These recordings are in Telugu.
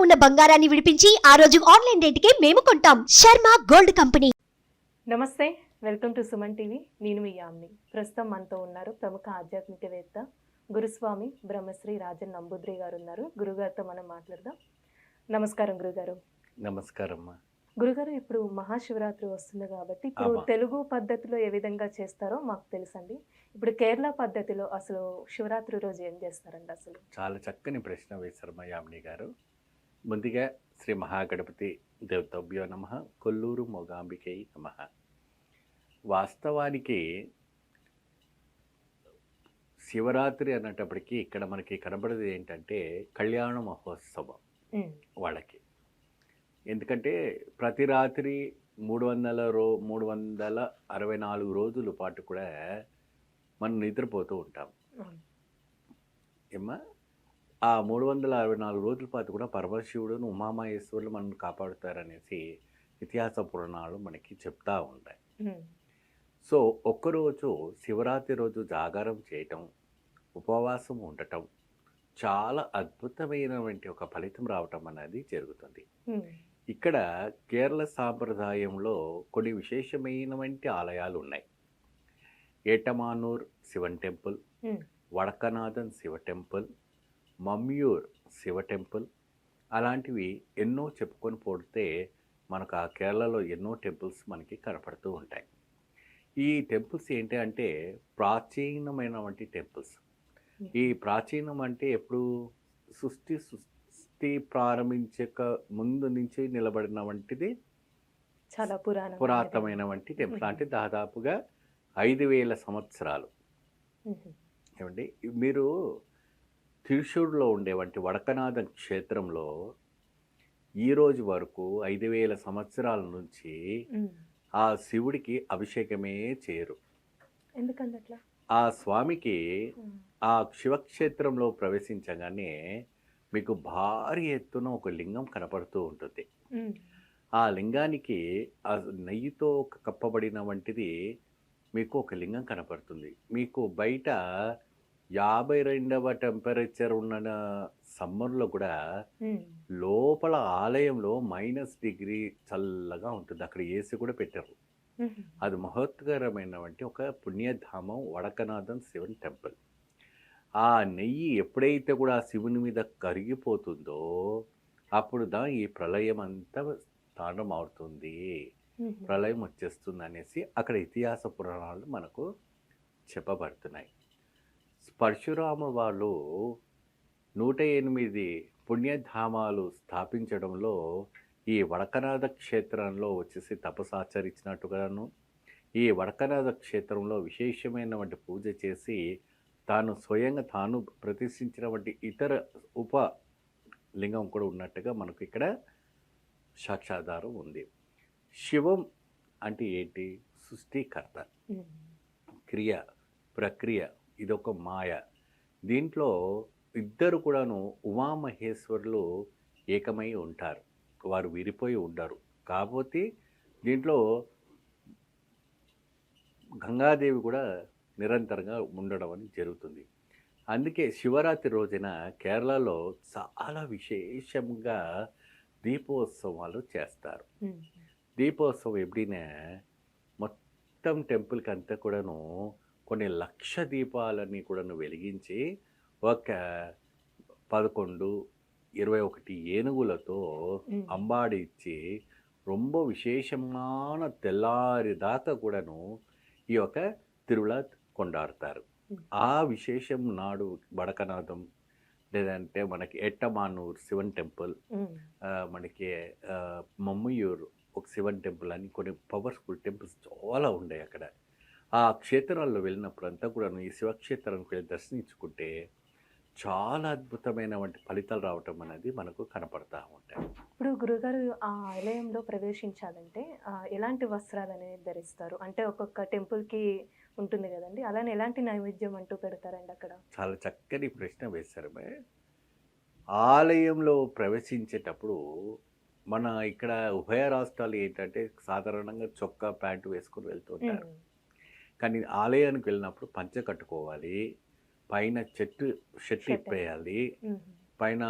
ఉన్న బంగారాన్ని విడిపించి ఆ రోజు ఆన్లైన్ రేటుకే మేము కొంటాం. Sharma gold company. నమస్తే, వెల్కమ్ టు సుమన్ టీవీ. నేను మీ యామ్ని. ప్రస్తుతం మనతో ఉన్నారు ప్రముఖ ఆధ్యాత్మికవేత్త గురుస్వామి బ్రహ్మశ్రీ రాజన్ నంబూద్రి గారు ఉన్నారు. గురుగారితో మనం మాట్లాడదాం. నమస్కారం గురుగారు. నమస్కారం. గురుగారు, ఇప్పుడు మహాశివరాత్రి వస్తుంది కాబట్టి ఇప్పుడు తెలుగు పద్ధతిలో ఏ విధంగా చేస్తారో మాకు తెలుసండి. ఇప్పుడు కేరళ పద్ధతిలో అసలు శివరాత్రి రోజు ఏం చేస్తారండి? అసలు చాలా చక్కని ప్రశ్న వేశారు మా యామిని గారు. ముందుగా శ్రీ మహాగణపతి దేవతభ్యో నమః, కొల్లూరు మొగాంబికై నమః. వాస్తవానికి శివరాత్రి అన్నటప్పటికీ ఇక్కడ మనకి కనబడేది ఏంటంటే కళ్యాణ మహోత్సవం వాళ్ళకి. ఎందుకంటే ప్రతి రాత్రి 364 రోజుల పాటు కూడా మనం నిద్రపోతూ ఉంటాం ఏమ్మా. ఆ 364 రోజుల పాటు కూడా పరమశివుడును ఉమామహేశ్వరులు మనం కాపాడుతారనేసి ఇతిహాస పురాణాలు మనకి చెప్తా ఉంటాయి. సో ఒక్కరోజు శివరాత్రి రోజు జాగారం చేయటం, ఉపవాసం ఉండటం, చాలా అద్భుతమైనటువంటి ఒక ఫలితం రావటం అనేది జరుగుతుంది. ఇక్కడ కేరళ సాంప్రదాయంలో కొన్ని విశేషమైనటువంటి ఆలయాలు ఉన్నాయి. Ettumanoor Shivan temple, Vadakkunnathan Shiva temple, Mammiyoor Shiva temple, అలాంటివి ఎన్నో చెప్పుకొని పోతే మనకు ఆ కేరళలో ఎన్నో టెంపుల్స్ మనకి కనపడుతూ ఉంటాయి. ఈ టెంపుల్స్ ఏంటి అంటే ప్రాచీనమైనటువంటి టెంపుల్స్. ఈ ప్రాచీనం అంటే ఎప్పుడు సృష్టి ప్రారంభించక ముందు నుంచి నిలబడిన వంటిది చాలా పురాతనమైనటువంటి టెంపుల్. అంటే దాదాపుగా 5000 సంవత్సరాలు. ఏమండి, మీరు తిరుషూరులో ఉండేవంటి వడకనాథ క్షేత్రంలో ఈ రోజు వరకు 5000 సంవత్సరాల నుంచి ఆ శివుడికి అభిషేకమే చేయరు. ఎందుకంటే అట్లా ఆ స్వామికి ఆ శివక్షేత్రంలో ప్రవేశించగానే మీకు భారీ ఎత్తున ఒక లింగం కనపడుతూ ఉంటుంది. ఆ లింగానికి ఆ నెయ్యితో కప్పబడిన వంటిది మీకు ఒక లింగం కనపడుతుంది. మీకు బయట 52వ టెంపరేచర్ ఉన్న సమ్మర్లో కూడా లోపల ఆలయంలో -డిగ్రీ చల్లగా ఉంటుంది. అక్కడ ఏసీ కూడా పెట్టారు. అది మహోత్కరమైనటువంటి ఒక పుణ్యధామం వడకనాథన్ శివన్ టెంపుల్. ఆ నెయ్యి ఎప్పుడైతే కూడా శివుని మీద కరిగిపోతుందో అప్పుడు ఈ ప్రళయం అంతా తాండం అవుతుంది, ప్రళయం వచ్చేస్తుంది అనేసి అక్కడ ఇతిహాస పురాణాలు మనకు చెప్పబడుతున్నాయి. పరశురామ వాళ్ళు 108 పుణ్యధామాలు స్థాపించడంలో ఈ వడకనాథ క్షేత్రంలో వచ్చేసి తపస్సాచరించినట్టుగాను, ఈ వడకనాథ క్షేత్రంలో విశేషమైనటువంటి పూజ చేసి తాను స్వయంగా తాను ప్రతిష్ఠించినటువంటి ఇతర ఉపలింగం కూడా ఉన్నట్టుగా మనకు ఇక్కడ సాక్షాధారం ఉంది. శివం అంటే ఏంటి? సృష్టికర్త, క్రియ, ప్రక్రియ, ఇదొక మాయ. దీంట్లో ఇద్దరు కూడాను ఉమామహేశ్వరులు ఏకమై ఉంటారు, వారు విడిపోయి ఉండరు. కాకపోతే దీంట్లో గంగాదేవి కూడా నిరంతరంగా ఉండడం అని జరుగుతుంది. అందుకే శివరాత్రి రోజున కేరళలో చాలా విశేషంగా దీపోత్సవాలు చేస్తారు. దీపోత్సవం ఎప్పుడైనా మొత్తం టెంపుల్కి అంతా కూడాను కొన్ని లక్ష దీపాలని కూడాను వెలిగించి ఒక 11, 21 ఏనుగులతో అంబాడి ఇచ్చి ரொம்ப విశేషమైన తెల్లారి దాకా కూడాను ఈ యొక్క తిరుమల కొండాడతారు. ఆ విశేషం నాడు వడకనాథం, లేదంటే మనకి ఎట్టమానూర్ శివన్ టెంపుల్, మనకి మమ్మయూర్ ఒక శివన్ టెంపుల్ అని కొన్ని పవర్ఫుల్ టెంపుల్స్ చాలా ఉన్నాయి అక్కడ. ఆ క్షేత్రాల్లో వెళ్ళినప్పుడు అంతా కూడా ఈ శివక్షేత్రానికి వెళ్ళి దర్శించుకుంటే చాలా అద్భుతమైనటువంటి ఫలితాలు రావటం అనేది మనకు కనపడతా ఉంటాయి. ఇప్పుడు గురుగారు ఆ ఆలయంలో ప్రవేశించాలంటే ఎలాంటి వస్త్రాలు అనేది ధరిస్తారు? అంటే ఒక్కొక్క టెంపుల్కి ఉంటుంది కదండి, అలానే ఎలాంటి నైవేద్యం అంటూ పెడతారండి అక్కడ? చాలా చక్కని ప్రశ్న వేశారు. ఆలయంలో ప్రవేశించేటప్పుడు మన ఇక్కడ ఉభయ రాష్ట్రాలు ఏంటంటే సాధారణంగా చొక్కా ప్యాంటు వేసుకొని వెళ్తుంటారు. కానీ ఆలయానికి వెళ్ళినప్పుడు పంచ కట్టుకోవాలి, పైన షర్ట్ ఇప్పేయాలి, పైన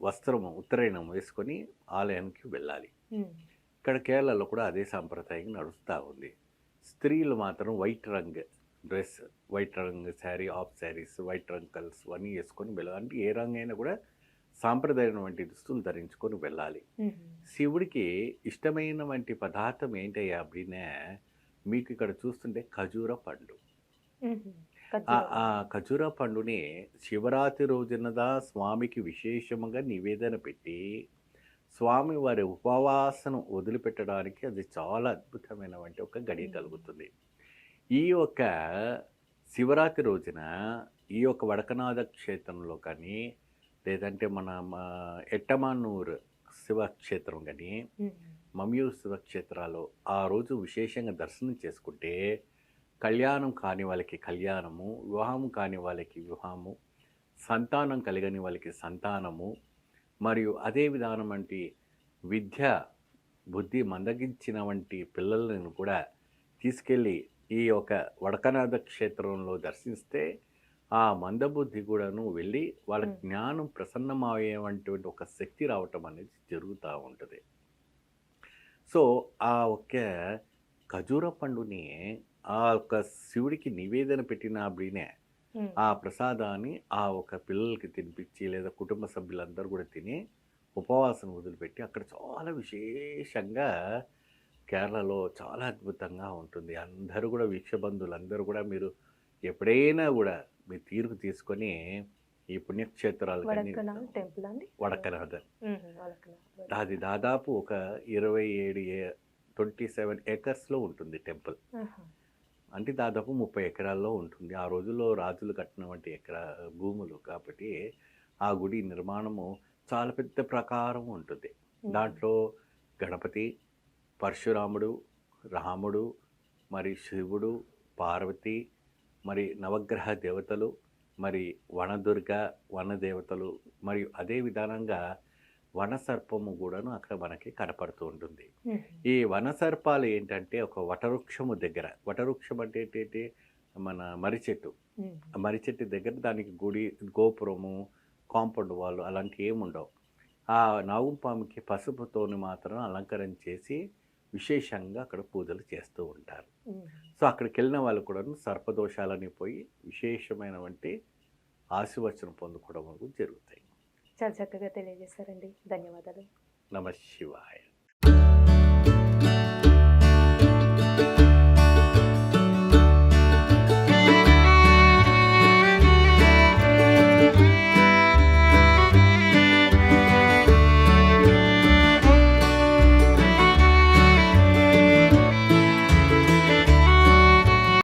వస్త్రము ఉత్తరాయణం వేసుకొని ఆలయానికి వెళ్ళాలి. ఇక్కడ కేరళలో కూడా అదే సాంప్రదాయం నడుస్తూ ఉంది. స్త్రీలు మాత్రం వైట్ రంగ్ డ్రెస్, వైట్ రంగ్ శారీ, ఆఫ్ శారీస్, వైట్ రంగ్ కలర్స్ అన్నీ వేసుకొని వెళ్ళాలి. అంటే ఏ రంగు అయినా కూడా సాంప్రదాయం వంటి దుస్తులు ధరించుకొని వెళ్ళాలి. శివుడికి ఇష్టమైన వంటి పదార్థం ఏంటయ్యా అప్పుడినే మీకు ఇక్కడ చూస్తుంటే ఖజూర పండు. ఆ ఖజూర పండుని శివరాత్రి రోజునదా స్వామికి విశేషంగా నివేదన పెట్టి స్వామి వారి ఉపవాసను వదిలిపెట్టడానికి అది చాలా అద్భుతమైనటువంటి ఒక గడియ కలుగుతుంది. ఈ యొక్క శివరాత్రి రోజున ఈ యొక్క వడకనాథ క్షేత్రంలో కానీ లేదంటే మన ఎట్టమానూరు శివక్షేత్రం కానీ మమ్యూరు శివక్షేత్రాల్లో ఆ రోజు విశేషంగా దర్శనం చేసుకుంటే కళ్యాణం కాని వాళ్ళకి కళ్యాణము, వివాహం కాని వాళ్ళకి వివాహము, సంతానం కలిగని వాళ్ళకి సంతానము, మరియు అదే విధానం వంటి విద్య బుద్ధి మందగించిన వంటి పిల్లలను కూడా తీసుకెళ్ళి ఈ యొక్క వడకనాథ క్షేత్రంలో దర్శిస్తే ఆ మందబుద్ధి కూడాను వెళ్ళి వాళ్ళ జ్ఞానం ప్రసన్నమయ్యేటువంటి ఒక శక్తి రావటం అనేది జరుగుతూ ఉంటుంది. సో ఆ ఒక్క ఖజూర పండుని ఆ ఒక్క శివుడికి నివేదన పెట్టిన అప్పుడే ఆ ప్రసాదాన్ని ఆ ఒక పిల్లలకి తినిపించి లేదా కుటుంబ సభ్యులందరూ కూడా తిని ఉపవాసం వదిలిపెట్టి అక్కడ చాలా విశేషంగా కేరళలో చాలా అద్భుతంగా ఉంటుంది. అందరూ కూడా వీక్షబంధువులందరూ కూడా మీరు ఎప్పుడైనా కూడా మీ తీరుకు తీసుకొని ఈ పుణ్యక్షేత్రాలు వడకనాథ అది దాదాపు ఒక 27 ఏకర్స్లో ఉంటుంది టెంపుల్. అంటే దాదాపు 30 ఎకరాల్లో ఉంటుంది. ఆ రోజుల్లో రాజులు కట్టినటువంటి భూములు కాబట్టి ఆ గుడి నిర్మాణము చాలా పెద్ద ప్రకారం ఉంటుంది. దాంట్లో గణపతి, పరశురాముడు, రాముడు, మరి శివుడు, పార్వతి, మరి నవగ్రహ దేవతలు, మరి వనదుర్గ వనదేవతలు, మరియు అదే విధానంగా వనసర్పము కూడాను అక్కడ మనకి కనపడుతూ ఉంటుంది. ఈ వనసర్పాలు ఏంటంటే ఒక వటవృక్షము దగ్గర, వటవృక్షం అంటే ఏంటంటే మన మర్రి చెట్టు, మర్రి చెట్టు దగ్గర దానికి గుడి గోపురము కాంపౌండ్ వాళ్ళు అలాంటివి ఏముండవు. ఆ నాగుపాముకి పసుపుతోని మాత్రం అలంకరణ చేసి విశేషంగా అక్కడ పూజలు చేస్తూ ఉంటారు. సో అక్కడికి వెళ్ళిన వాళ్ళు కూడా సర్పదోషాలని పోయి విశేషమైనటువంటి ఆశీర్వచనం పొందుకోవడం జరుగుతాయి. చాలా చక్కగా తెలియజేశారండి. ధన్యవాదాలు. నమ శివాయ.